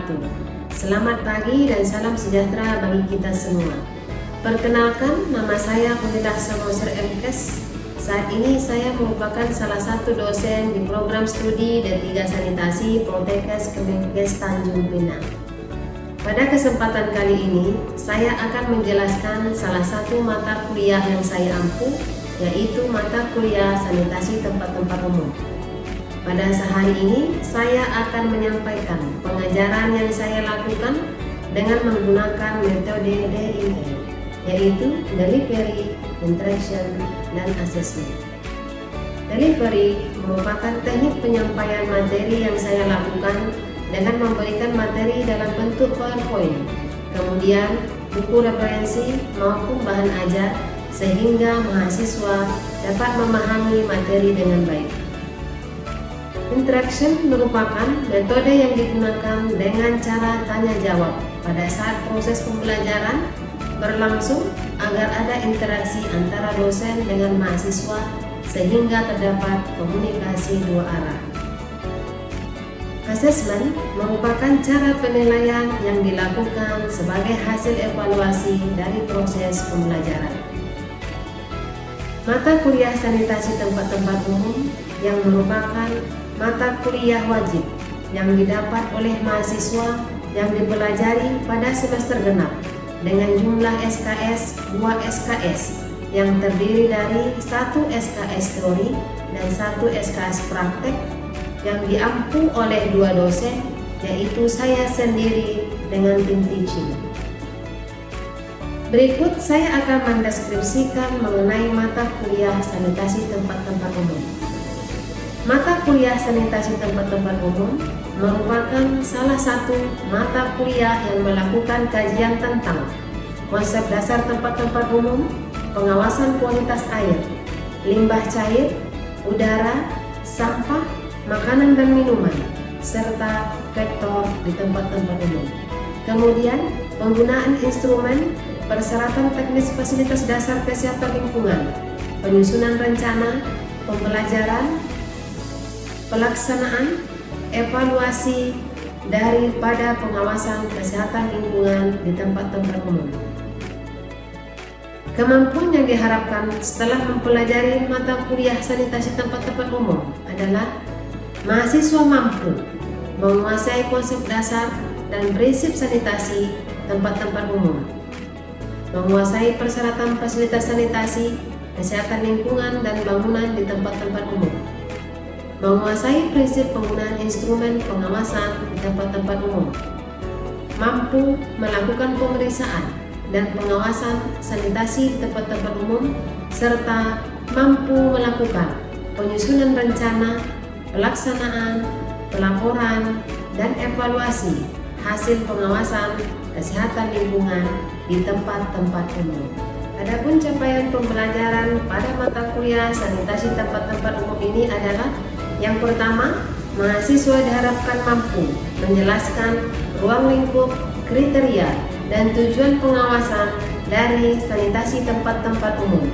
wabarakatuh. Selamat pagi dan salam sejahtera bagi kita semua. Perkenalkan, nama saya Punidah Samosir MKes. Saat ini saya merupakan salah satu dosen di program studi D3 Sanitasi Poltekkes Kemenkes Tanjung Pinang. Pada kesempatan kali ini, saya akan menjelaskan salah satu mata kuliah yang saya ampu, yaitu mata kuliah sanitasi tempat-tempat umum. Pada sehari ini, saya akan menyampaikan pengajaran yang saya lakukan dengan menggunakan metode DIY, yaitu Delivery, Interaction, dan Assessment. Delivery merupakan teknik penyampaian materi yang saya lakukan dengan memberikan materi dalam bentuk PowerPoint, kemudian buku referensi maupun bahan ajar, sehingga mahasiswa dapat memahami materi dengan baik. Interaction merupakan metode yang digunakan dengan cara tanya jawab pada saat proses pembelajaran berlangsung agar ada interaksi antara dosen dengan mahasiswa sehingga terdapat komunikasi dua arah. Assessment merupakan cara penilaian yang dilakukan sebagai hasil evaluasi dari proses pembelajaran. Mata kuliah sanitasi tempat-tempat umum yang merupakan mata kuliah wajib yang didapat oleh mahasiswa yang dipelajari pada semester genap dengan jumlah SKS 2 SKS yang terdiri dari 1 SKS teori dan 1 SKS praktek yang diampu oleh 2 dosen, yaitu saya sendiri dengan tim teaching. Berikut saya akan mendeskripsikan mengenai mata kuliah sanitasi tempat-tempat umum. Mata kuliah sanitasi tempat-tempat umum merupakan salah satu mata kuliah yang melakukan kajian tentang konsep dasar tempat-tempat umum, pengawasan kualitas air, limbah cair, udara, sampah, makanan dan minuman, serta vektor di tempat-tempat umum. Kemudian, penggunaan instrumen, persyaratan teknis fasilitas dasar kesehatan lingkungan, penyusunan rencana, pembelajaran, pelaksanaan, evaluasi daripada pengawasan kesehatan lingkungan di tempat-tempat umum. Kemampuan yang diharapkan setelah mempelajari mata kuliah sanitasi tempat-tempat umum adalah mahasiswa mampu menguasai konsep dasar dan prinsip sanitasi tempat-tempat umum, menguasai persyaratan fasilitas sanitasi, kesehatan lingkungan dan bangunan di tempat-tempat umum, menguasai prinsip penggunaan instrumen pengawasan di tempat-tempat umum, mampu melakukan pemeriksaan dan pengawasan sanitasi di tempat-tempat umum, serta mampu melakukan penyusunan rencana, pelaksanaan, pelaporan, dan evaluasi hasil pengawasan kesehatan lingkungan di tempat-tempat umum. Adapun capaian pembelajaran pada mata kuliah sanitasi tempat-tempat umum ini adalah: yang pertama, mahasiswa diharapkan mampu menjelaskan ruang lingkup, kriteria, dan tujuan pengawasan dari sanitasi tempat-tempat umum.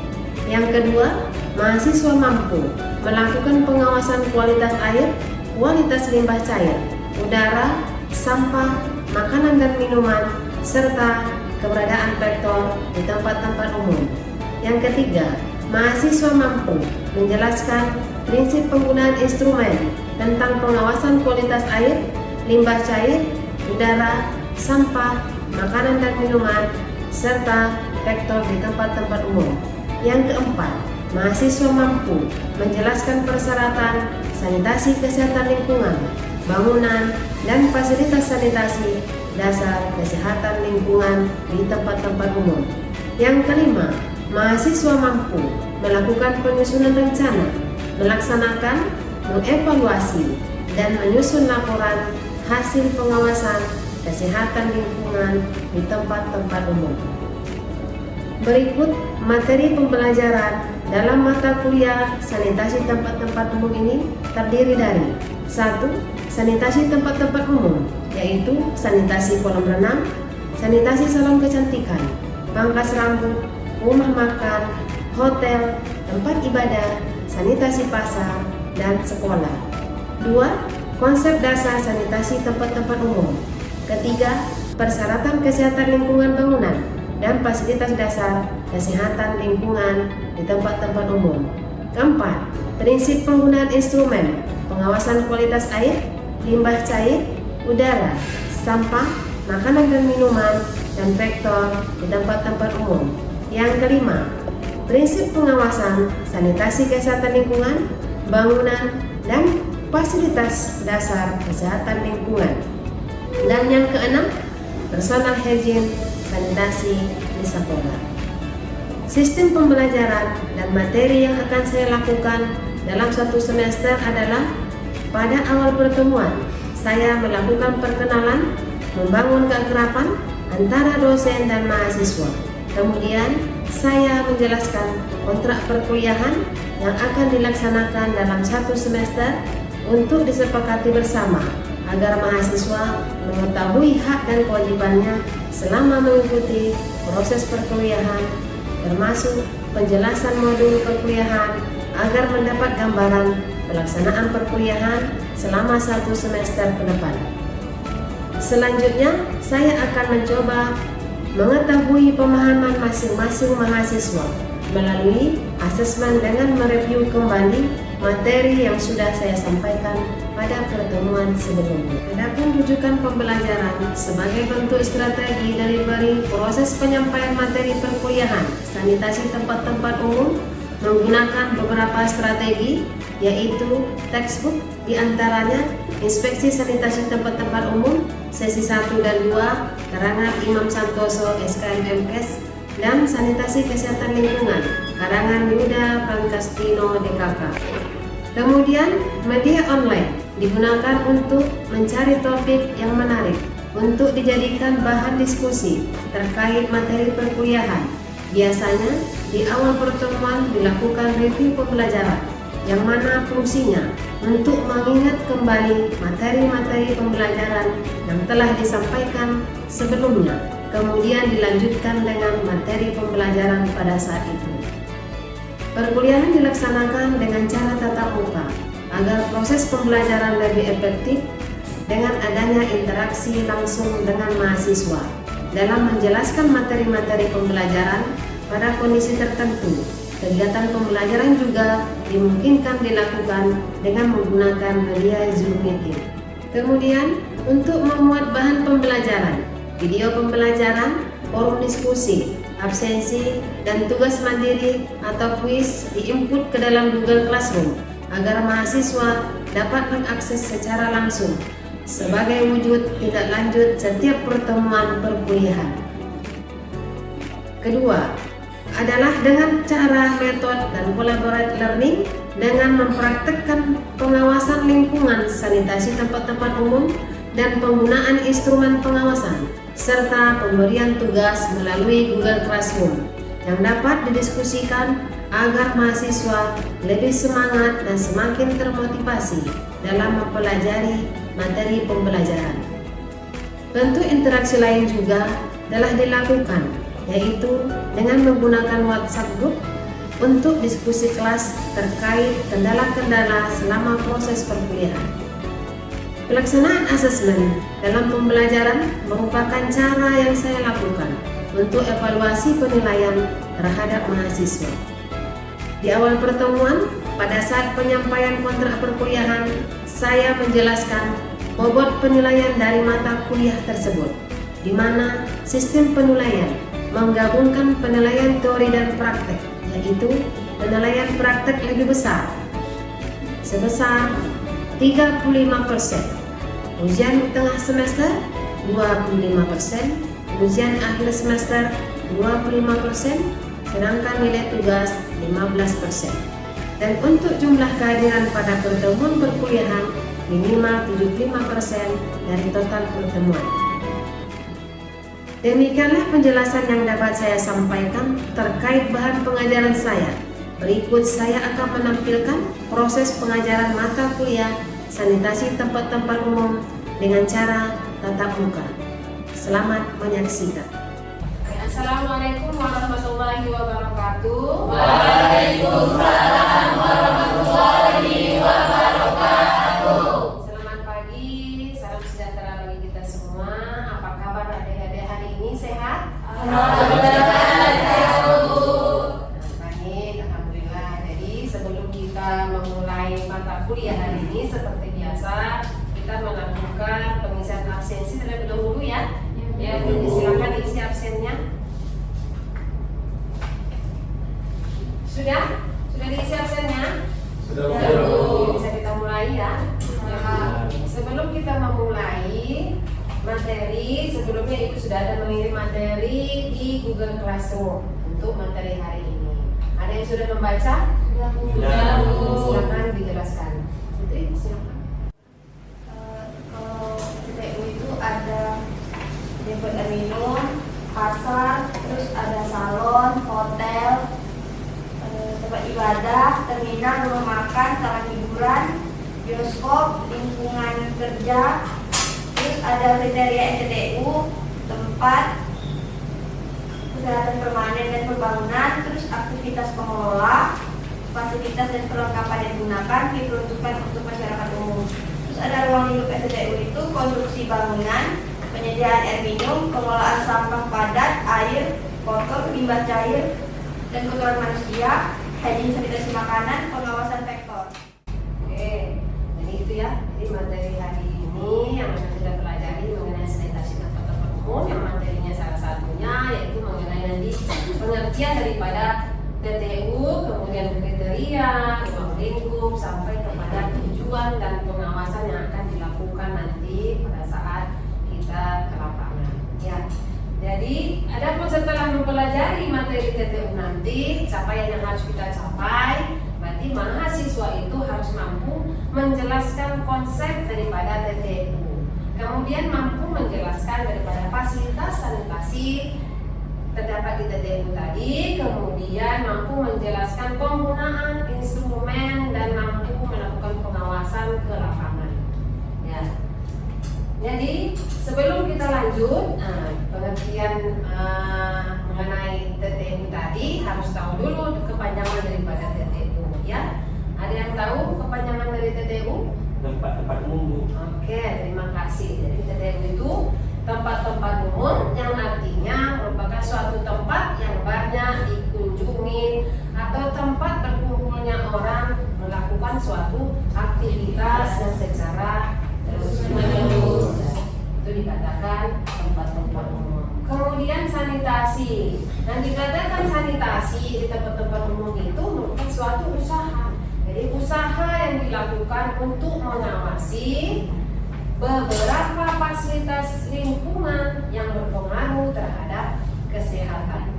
Yang kedua, mahasiswa mampu melakukan pengawasan kualitas air, kualitas limbah cair, udara, sampah, makanan dan minuman, serta keberadaan vektor di tempat-tempat umum. Yang ketiga, mahasiswa mampu menjelaskan prinsip penggunaan instrumen tentang pengawasan kualitas air, limbah cair, udara, sampah, makanan dan minuman, serta vektor di tempat-tempat umum. Yang keempat, mahasiswa mampu menjelaskan persyaratan sanitasi kesehatan lingkungan, bangunan, dan fasilitas sanitasi dasar kesehatan lingkungan di tempat-tempat umum. Yang kelima, mahasiswa mampu melakukan penyusunan rencana, melaksanakan, mengevaluasi, dan menyusun laporan hasil pengawasan kesehatan lingkungan di tempat-tempat umum. Berikut materi pembelajaran dalam mata kuliah sanitasi tempat-tempat umum ini terdiri dari 1. Sanitasi tempat-tempat umum, yaitu sanitasi kolam renang, sanitasi salon kecantikan, pangkas rambut, rumah makan, hotel, tempat ibadah, sanitasi pasar, dan sekolah. 2. Konsep dasar sanitasi tempat-tempat umum, Ketiga, persyaratan kesehatan lingkungan bangunan dan fasilitas dasar kesehatan lingkungan di tempat-tempat umum. Keempat, prinsip penggunaan instrumen pengawasan kualitas air, limbah cair, udara, sampah, makanan dan minuman, dan vektor di tempat-tempat umum. Yang kelima, prinsip pengawasan sanitasi kesehatan lingkungan, bangunan, dan fasilitas dasar kesehatan lingkungan. Dan yang keenam, personal hygiene sanitasi di sekolah. Sistem pembelajaran dan materi yang akan saya lakukan dalam satu semester adalah pada awal pertemuan saya melakukan perkenalan, membangun keakraban antara dosen dan mahasiswa. Kemudian saya menjelaskan kontrak perkuliahan yang akan dilaksanakan dalam satu semester untuk disepakati bersama agar mahasiswa mengetahui hak dan kewajibannya selama mengikuti proses perkuliahan, termasuk penjelasan modul perkuliahan agar mendapat gambaran pelaksanaan perkuliahan selama satu semester ke depan. Selanjutnya, saya akan mencoba mengetahui pemahaman masing-masing mahasiswa melalui asesmen dengan mereview kembali materi yang sudah saya sampaikan pada pertemuan sebelumnya. Adapun rujukan pembelajaran sebagai bentuk strategi dari proses penyampaian materi perkuliahan sanitasi tempat-tempat umum menggunakan beberapa strategi, yaitu textbook, diantaranya Inspeksi Sanitasi Tempat-tempat Umum sesi 1 dan 2 karangan Imam Santoso SKMMKes, dan Sanitasi Kesehatan Lingkungan karangan Yuda Francastino DKK. Kemudian media online digunakan untuk mencari topik yang menarik untuk dijadikan bahan diskusi terkait materi perkuliahan. Biasanya di awal pertemuan dilakukan review pembelajaran yang mana fungsinya untuk mengingat kembali materi-materi pembelajaran yang telah disampaikan sebelumnya, kemudian dilanjutkan dengan materi pembelajaran pada saat itu. Perkuliahan dilaksanakan dengan cara tatap muka agar proses pembelajaran lebih efektif dengan adanya interaksi langsung dengan mahasiswa dalam menjelaskan materi-materi pembelajaran pada kondisi tertentu. Kegiatan pembelajaran juga dimungkinkan dilakukan dengan menggunakan media Zoom meeting. Kemudian, untuk memuat bahan pembelajaran, video pembelajaran, forum diskusi, absensi, dan tugas mandiri atau kuis diinput ke dalam Google Classroom agar mahasiswa dapat mengakses secara langsung sebagai wujud tindak lanjut setiap pertemuan perkuliahan. Kedua, adalah dengan cara metode dan collaborative learning dengan mempraktekkan pengawasan lingkungan sanitasi tempat-tempat umum dan penggunaan instrumen pengawasan serta pemberian tugas melalui Google Classroom yang dapat didiskusikan agar mahasiswa lebih semangat dan semakin termotivasi dalam mempelajari materi pembelajaran. Bentuk interaksi lain juga telah dilakukan, yaitu dengan menggunakan WhatsApp Group untuk diskusi kelas terkait kendala-kendala selama proses perkuliahan. Pelaksanaan asesmen dalam pembelajaran merupakan cara yang saya lakukan untuk evaluasi penilaian terhadap mahasiswa. Di awal pertemuan, pada saat penyampaian kontrak perkuliahan, saya menjelaskan bobot penilaian dari mata kuliah tersebut, di mana sistem penilaian menggabungkan penilaian teori dan praktek, yaitu penilaian praktek lebih besar sebesar 35%, ujian tengah semester 25%, ujian akhir semester 25%, sedangkan nilai tugas 15%. Dan untuk jumlah kehadiran pada pertemuan perkuliahan minimal 75% dari total pertemuan. Demikianlah penjelasan yang dapat saya sampaikan terkait bahan pengajaran saya. Berikut saya akan menampilkan proses pengajaran mata kuliah sanitasi tempat-tempat umum dengan cara tatap muka. Selamat menyaksikan. Assalamualaikum warahmatullahi wabarakatuh. Waalaikumsalam warahmatullahi wabarakatuh. Selamat pagi, salam sejahtera bagi kita semua. Sudah? Sudah diisi absennya? Sudah, Ya, Bu. bisa kita mulai ya. Nah, sebelum kita memulai materi, sebelumnya Ibu sudah ada mengirim materi di Google Classroom untuk materi hari ini. Ada yang sudah membaca? Sudah, Bu. Silakan dijelaskan. Putri, silakan. Kalau TTU itu ada depot air minum, pasar, terus ada salon, hotel, tempat ibadah, terminal, rumah makan, taman hiburan, bioskop, lingkungan kerja. Terus ada kriteria NTTU, tempat kesehatan permanen dan pembangunan, terus aktivitas pengelola, fasilitas dan perlengkapan yang digunakan diperuntukkan untuk masyarakat umum. Terus ada ruang lingkup STTU itu konstruksi bangunan, penyediaan air minum, pengelolaan sampah padat, air, kotor, limbah cair, dan kotoran manusia, hygiene sanitasi makanan, pengawasan sektor. Oke, jadi itu ya. Jadi materi hari ini yang kita sudah pelajari mengenai sanitasi tempat-tempat umum, yang materinya salah satunya yaitu mengenai nanti pengertian daripada TTU, kemudian kriteria, ruang lingkup, sampai kepada tujuan dan pengawasan yang akan dilakukan nanti pada saat kita ke lapangan. Ya. Jadi, adapun setelah mempelajari materi TTU nanti, capaian yang harus kita capai, berarti mahasiswa itu harus mampu menjelaskan konsep daripada TTU. Kemudian mampu menjelaskan daripada fasilitas sanitasi terdapat di TTU tadi, kemudian mampu menjelaskan penggunaan instrumen dan mampu melakukan pengawasan ke lapangan. Ya. Jadi sebelum kita lanjut pengertian mengenai TTU tadi, harus tahu dulu kepanjangan daripada TTU. Ya, ada yang tahu kepanjangan dari TTU? Tempat-tempat umum, Bu. Oke, terima kasih. Jadi TTU itu tempat-tempat umum yang artinya merupakan suatu tempat yang banyak dikunjungi atau tempat berkumpulnya orang melakukan suatu aktivitas yang secara terus-menerus. Itu dikatakan tempat-tempat umum. Kemudian sanitasi. Yang dikatakan sanitasi di tempat-tempat umum itu merupakan suatu usaha. Jadi usaha yang dilakukan untuk mengawasi beberapa fasilitas lingkungan yang berpengaruh terhadap kesehatan,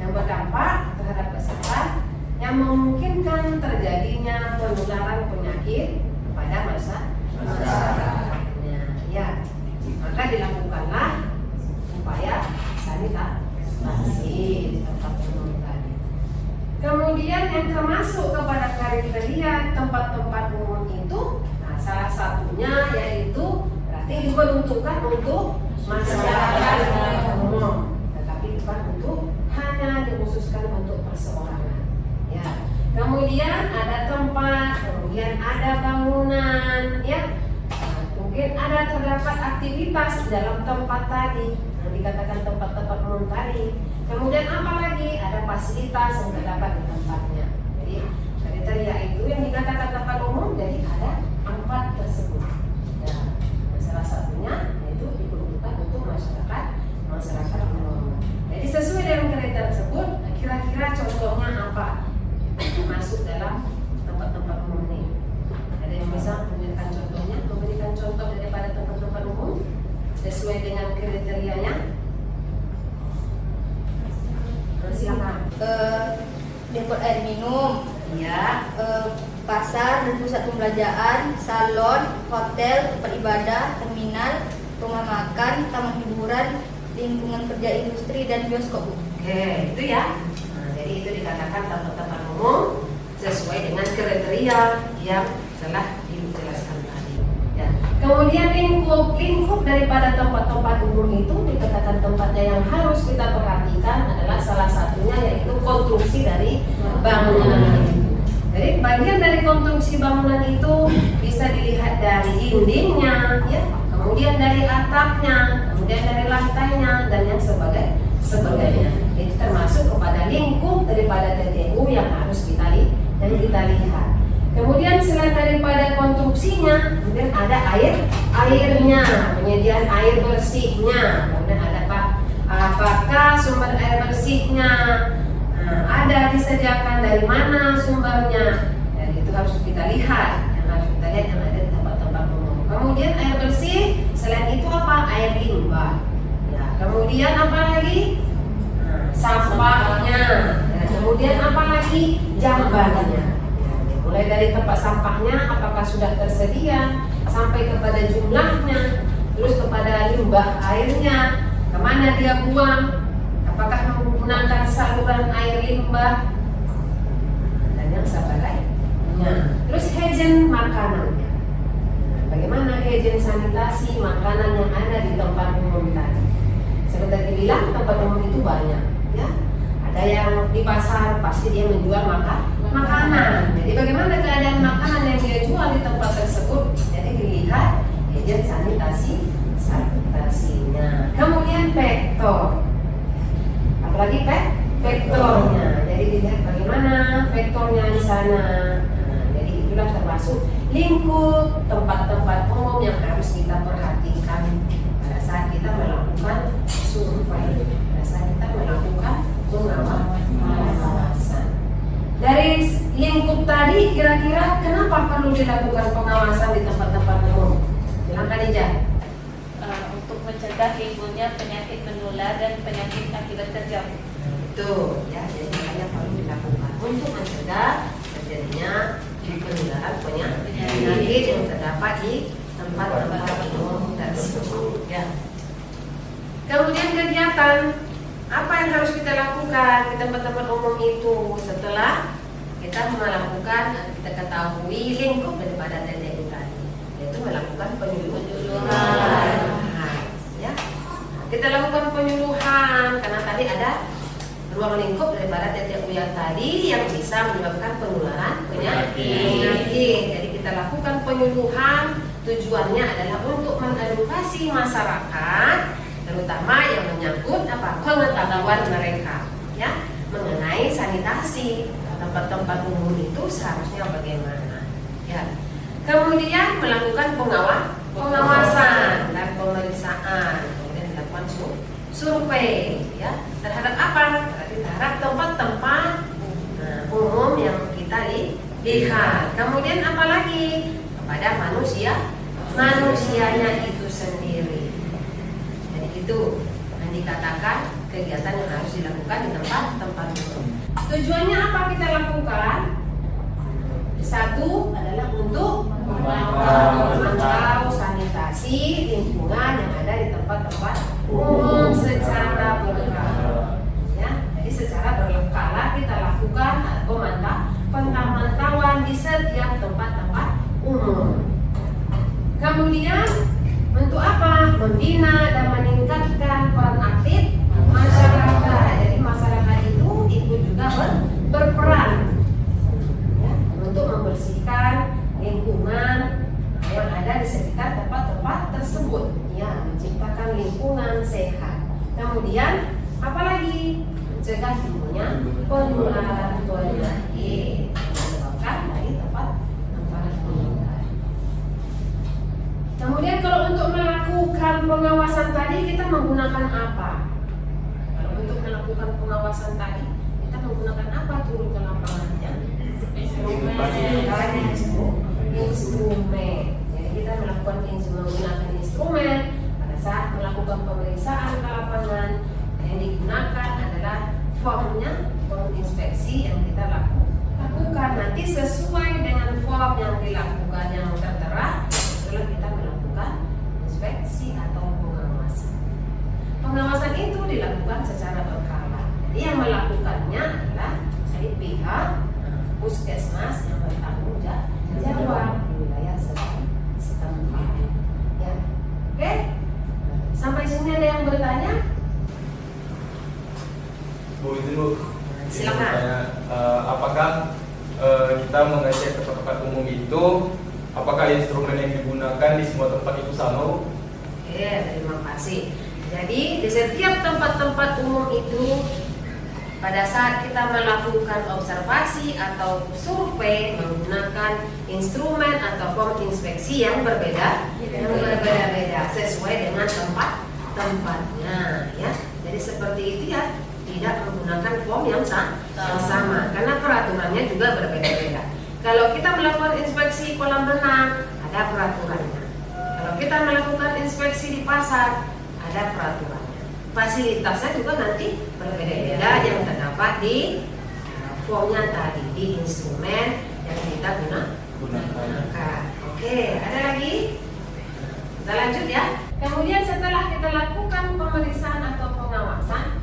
yang berdampak terhadap kesehatan, yang memungkinkan terjadinya penularan penyakit kepada masyarakatnya. Ya, maka dilakukanlah upaya sanitasi di tempat umum tadi. Kemudian yang termasuk kepada kriteria tempat-tempat umum itu, salah satunya yaitu berarti diperuntukkan untuk masyarakat umum, tetapi bukan untuk hanya dikhususkan untuk perseorangan. Ya. Kemudian ada tempat, kemudian ada bangunan, ya. Mungkin ada terdapat aktivitas dalam tempat tadi yang dikatakan tempat-tempat umum tadi. Kemudian apalagi ada fasilitas yang terdapat di tempatnya. Jadi kriteria itu yang dikatakan tempat umum, jadi ada 4 tersebut. Ya, salah satunya yaitu diperuntukkan untuk masyarakat umum. Jadi sesuai dengan kriteria tersebut, kira-kira contohnya apa masuk dalam tempat-tempat umum ini? Ada yang bisa memberikan contohnya, memberikan contoh daripada tempat-tempat umum sesuai dengan kriterianya? Silakan. Depot air minum, Ya. pasar dan pusat pembelanjaan, salon, hotel, tempat ibadah, terminal, rumah makan, taman hiburan, lingkungan kerja industri, dan bioskop. Oke, itu ya. Nah, jadi itu dikatakan tempat-tempat umum sesuai dengan kriteria yang telah dijelaskan tadi. Ya. Kemudian lingkup daripada tempat-tempat umum itu dikatakan tempatnya yang harus kita perhatikan adalah salah satunya yaitu konstruksi dari bangunan itu. Jadi bagian dari konstruksi bangunan itu bisa dilihat dari dindingnya, ya, kemudian dari atapnya, kemudian dari lantainya, dan yang sebagainya. Itu termasuk kepada lingkup daripada TTU yang harus kita lihat. Kemudian selain daripada konstruksinya, kemudian ada airnya, penyediaan air bersihnya, kemudian ada apakah sumber air bersihnya, ada disediakan dari mana sumbernya. Dan itu harus kita lihat, yang ada di tempat-tempat umum. Kemudian air bersih, selain itu apa? Air limbah. Ya, kemudian apa lagi? Sampahnya. Ya, kemudian apa lagi? Jambannya. Ya, mulai dari tempat sampahnya, apakah sudah tersedia, sampai kepada jumlahnya, terus kepada limbah airnya, kemana dia buang, apakah menggunakan saluran air limbah, dan yang sebagainya. Terus higien makanannya. Bagaimana higien sanitasi makanan yang ada di tempat umum tadi? Seperti dibilang, tempat umum itu banyak, ya. Ada yang di pasar pasti dia menjual makanan. Jadi bagaimana keadaan makanan yang dia jual di tempat tersebut? Jadi dilihat higien sanitasinya. Kemudian vektor. Apalagi vektornya. Jadi dilihat bagaimana vektornya di sana. Jadi itulah termasuk lingkup tempat-tempat umum yang harus kita perhatikan pada saat kita melakukan survei, pada saat kita melakukan pengawasan. Dari lingkup tadi, kira-kira kenapa perlu dilakukan pengawasan di tempat-tempat umum? Silakan Ija. Untuk mencegah timbulnya penyakit menular dan penyakit akibat terjangkit. Betul, ya. Jadi makanya perlu dilakukan untuk mencegah terjadinya penularan penyakit yang terdapat di tempat-tempat umum tersebut. Ya. Kemudian kegiatan apa yang harus kita lakukan di tempat-tempat umum itu setelah kita melakukan, kita ketahui lingkup daripada TTU tadi, yaitu melakukan penyuluhan. Ya. Kita lakukan penyuluhan karena tadi ada ruang lingkup daripada TTU yang tadi yang bisa menyebabkan penularan penyakit. Jadi kita lakukan penyuluhan, tujuannya adalah untuk mengedukasi masyarakat, terutama yang menyangkut pengetahuan mereka, ya, mengenai sanitasi tempat-tempat umum itu seharusnya bagaimana. Ya. Kemudian melakukan pengawasan dan pemeriksaan, kemudian dilakukan survei, ya, terhadap apa? Terhadap tempat-tempat umum yang kita lihat. Kemudian apalagi kepada manusianya itu sendiri. Jadi itu yang dikatakan kegiatan yang harus dilakukan di tempat-tempat umum. Tujuannya apa kita lakukan? Satu adalah untuk memantau sanitasi lingkungan yang ada di tempat-tempat umum secara berkala. Ya, jadi secara berkala kita lakukan pemantauan di setiap tempat-tempat umum. Kemudian untuk apa? Membina dan meningkatkan peran aktif masyarakat. Jadi masyarakat itu ikut juga berperan, ya, untuk membersihkan lingkungan yang ada di sekitar tempat-tempat tersebut, ya, menciptakan lingkungan sehat. Kemudian apalagi? Mencegah timbulnya penularan penyakit disebabkan dari tempat-tempat umum. Kemudian kalau untuk melakukan pengawasan tadi kita menggunakan apa? Kalau untuk melakukan pengawasan tadi kita menggunakan apa turun ke lapangannya? Instrumen. Jadi kita menggunakan instrumen pada saat melakukan pemeriksaan ke lapangan. Yang digunakan adalah formnya, form inspeksi yang kita lakukan. Nanti sesuai dengan form yang dilakukan yang tertera, setelah kita melakukan inspeksi atau pengawasan. Pengawasan itu dilakukan secara berkala. Jadi yang melakukannya adalah dari pihak puskesmas yang bertanggung jawab di wilayah setempat. Ya. Oke? Sampai sini ada yang bertanya? Bu, itu Bu. Silakan. Apakah kita mengecek ke tempat umum itu, apakah instrumen yang digunakan di semua tempat itu sama, Bu? Oke, terima kasih. Jadi di setiap tempat-tempat umum itu pada saat kita melakukan observasi atau survei menggunakan instrumen atau form inspeksi yang berbeda-beda sesuai dengan tempatnya, ya. Jadi seperti itu, ya, tidak menggunakan form yang sama karena peraturan Kalau kita melakukan inspeksi kolam renang, ada peraturannya. Kalau kita melakukan inspeksi di pasar, ada peraturannya. Fasilitasnya juga nanti berbeda-beda yang terdapat di formnya tadi, di instrumen yang kita gunakan. Oke, ada lagi? Kita lanjut ya. Kemudian setelah kita lakukan pemeriksaan atau pengawasan,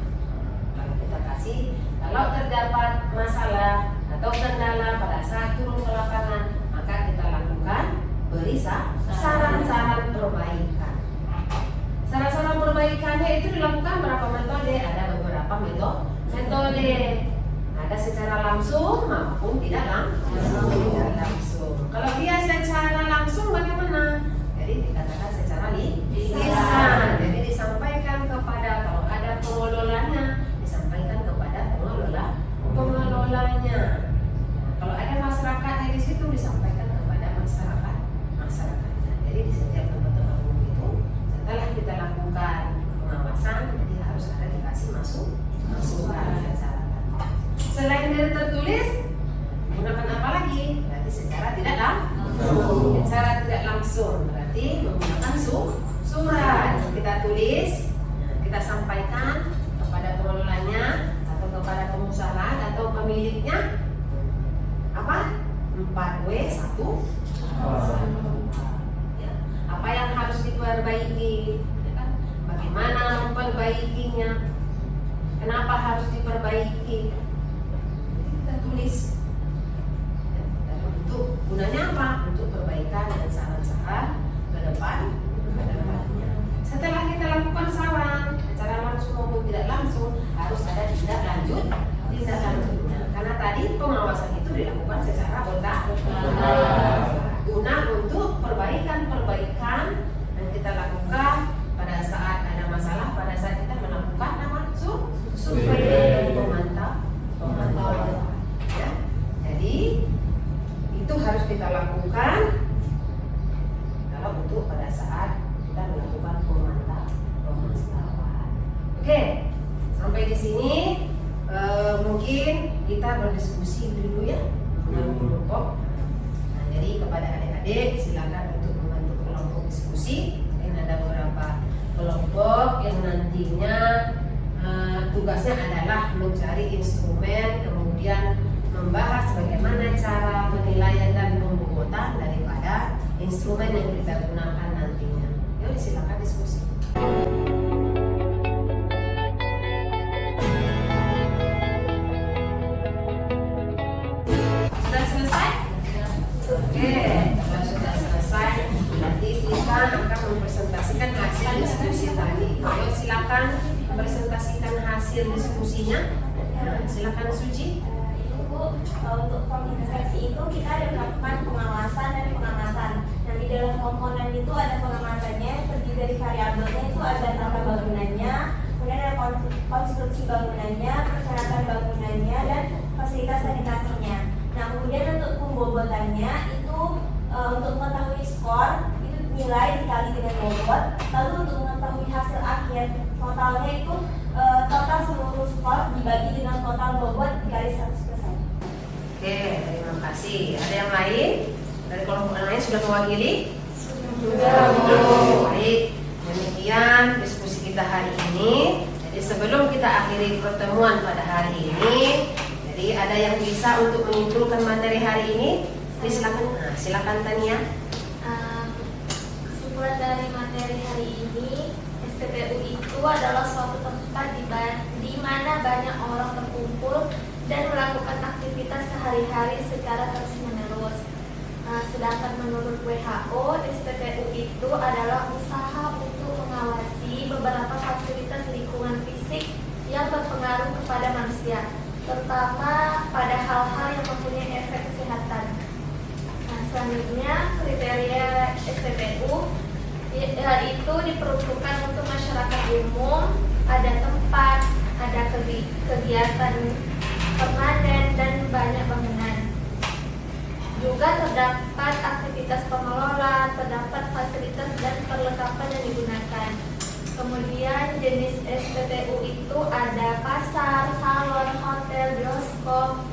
lalu kita kasih kalau terdapat masalah atau kendala pada saat turun ke lapangan, maka kita lakukan beri saran-saran perbaikan. Saran-saran perbaikannya itu dilakukan berapa metode? Ada beberapa metode. Ada secara langsung maupun tidak langsung. Kalau dia secara langsung bagaimana? Jadi dikatakan secara lisan. Jadi disampaikan kepada, kalau ada pengelolanya, disampaikan kepada pengelolanya. Kalau ada masyarakatnya di situ, disampaikan kepada masyarakatnya. Jadi di setiap tempat-tempat umum itu, setelah kita lakukan pengawasan, jadi harus ada dikasih masukan. Selain dari tertulis, menggunakan apa lagi? Berarti secara tidak langsung. Berarti menggunakan surat. Kita tulis, kita sampaikan kepada pengelolanya atau kepada pengusaha atau pemiliknya. Apa? 4W1. Ya. Apa yang harus diperbaiki? Ya kan? Bagaimana memperbaikinya? Kenapa harus diperbaiki? Tulis. Dan untuk gunanya apa? Untuk perbaikan dan saran-saran ke depannya. Setelah kita lakukan saran, secara langsung maupun tidak langsung, harus ada tindak lanjutnya. Karena tadi pengawasan itu dilakukan secara guna untuk perbaikan yang kita lakukan pada saat ada masalah, pada saat kita melakukan survei dan pemantauan. Ya. Jadi itu harus kita lakukan kalau untuk pada saat kita melakukan pemantauan. Oke, sampai di sini mungkin kita berdiskusi dulu ya dengan kelompok. Nah, jadi kepada adik-adik silakan untuk membentuk kelompok diskusi. Mungkin ada beberapa kelompok yang nantinya tugasnya adalah mencari instrumen, kemudian membahas bagaimana cara penilaian dan pembobotan daripada instrumen yang kita gunakan nantinya. Yuk silakan diskusi. Sudah selesai? Oke, kalau sudah selesai, berarti kita akan mempresentasikan hasil diskusi tadi. Ayo silakan presentasikan hasil diskusinya. Silakan Suci. Untuk form inspeksi itu kita ada melakukan pengawasan dan pengamatan. Nah, di dalam komponen itu ada pengamatannya, terdiri dari variabelnya itu ada tata bangunannya, kemudian ada konstruksi bangunannya, persyaratan bangunannya, dan fasilitas sanitasinya. Nah, kemudian untuk pembobotannya itu untuk mengetahui skor itu nilai dikali dengan bobot. Lalu untuk mengetahui hasil akhir totalnya itu total seluruh skor dibagi dengan total bobot dikali 100%. Oke, terima kasih. Ada yang lain? Dari kelompok lain sudah mewakili? Sudah. Baik, demikian diskusi kita hari ini. Jadi sebelum kita akhiri pertemuan pada hari ini, jadi ada yang bisa untuk menyimpulkan materi hari ini? Jadi silakan Tania. Kesimpulan dari materi hari ini, SPBU itu adalah suatu tempat di mana banyak orang berkumpul dan melakukan aktivitas sehari-hari secara terus-menerus. Sedangkan menurut WHO, SPBU itu adalah usaha untuk mengawasi beberapa fasilitas lingkungan fisik yang berpengaruh kepada manusia, terutama pada hal-hal yang mempunyai efek kesehatan. Nah, selanjutnya kriteria SPBU itu diperuntukkan untuk masyarakat umum, ada tempat, ada kegiatan permanen dan banyak bangunan. Juga terdapat aktivitas pengelola, terdapat fasilitas dan perlengkapan yang digunakan. Kemudian jenis SPBU itu ada pasar, salon, hotel, bioskop,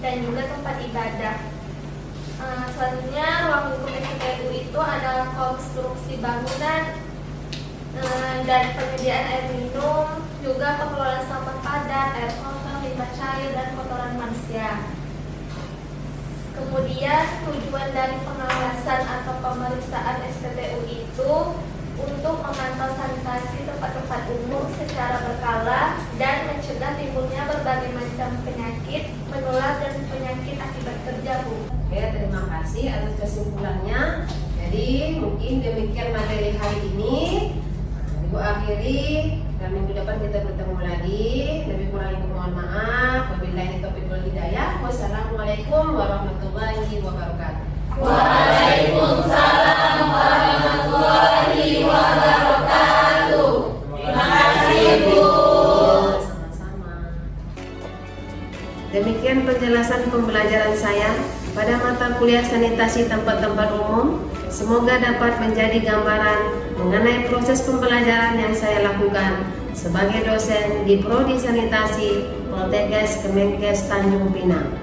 dan juga tempat ibadah. Selanjutnya, ruang lingkup SPBU itu adalah konstruksi bangunan dan penyediaan air minum, juga pengelolaan sampah padat, air kotor, limbah cair, dan kotoran manusia. Kemudian tujuan dari pengawasan atau pemeriksaan SPBU itu untuk memantau sanitasi tempat-tempat umum secara berkala dan mencegah timbulnya berbagai macam penyakit menular dan penyakit akibat kerja, Bu. Oke, terima kasih atas kesimpulannya. Jadi mungkin demikian materi hari ini. Ibu akhiri, dan minggu depan kita bertemu lagi. Lebih kurang ibu mohon maaf. Wabillahi taufiq wal hidayah. Wassalamualaikum warahmatullahi wabarakatuh. Waalaikumsalam warahmatullahi wabarakatuh. Terima kasih, Bu. Sama-sama. Demikian penjelasan pembelajaran saya pada mata kuliah sanitasi tempat-tempat umum. Semoga dapat menjadi gambaran mengenai proses pembelajaran yang saya lakukan sebagai dosen di Prodi Sanitasi Poltekkes Kemenkes Tanjung Pinang.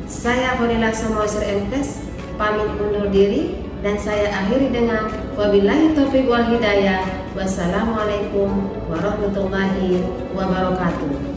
Saya Fadilah Samosir MKes pamit undur diri dan saya akhiri dengan wabillahi taufiq wal hidayah. Wassalamualaikum warahmatullahi wabarakatuh.